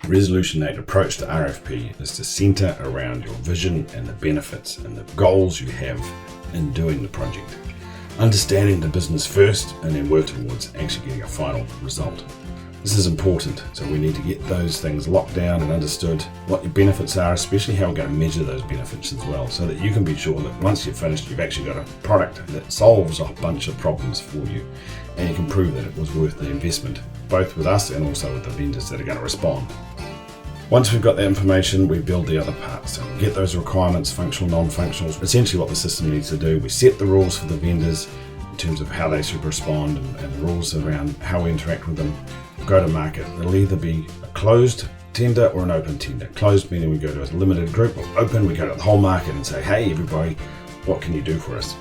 Resolution 8 approach to RFP is to centre around your vision and the benefits and the goals you have in doing the project. Understanding the business first and then work towards actually getting a final result. This is important, so we need to get those things locked down and understood what your benefits are, especially how we're going to measure those benefits as well, so that you can be sure that once you've finished, you've actually got a product that solves a bunch of problems for you, and you can prove that it was worth the investment, both with us and also with the vendors that are going to respond. Once we've got that information, we build the other parts. So we get those requirements, functional, non-functional, essentially what the system needs to do. We set the rules for the vendors in terms of how they should respond and the rules around how we interact with them. Go to market. It'll either be a closed tender or an open tender. Closed meaning we go to a limited group, or open, we go to the whole market and say, hey everybody, what can you do for us?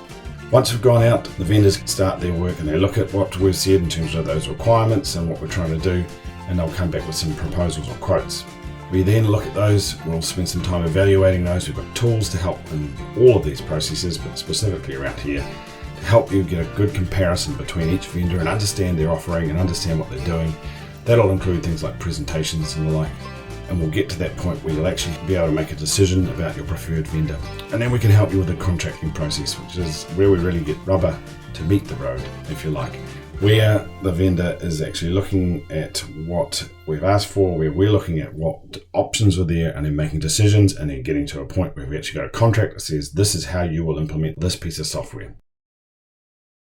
Once we've gone out, the vendors start their work and they look at what we've said in terms of those requirements and what we're trying to do, and they'll come back with some proposals or quotes. We then look at those, we'll spend some time evaluating those. We've got tools to help in all of these processes, but specifically around here, to help you get a good comparison between each vendor and understand their offering and understand what they're doing. That'll include things like presentations and the like. And we'll get to that point where you'll actually be able to make a decision about your preferred vendor. And then we can help you with the contracting process, which is where we really get rubber to meet the road, if you like. Where the vendor is actually looking at what we've asked for, where we're looking at what options are there and then making decisions, and then getting to a point where we've actually got a contract that says this is how you will implement this piece of software.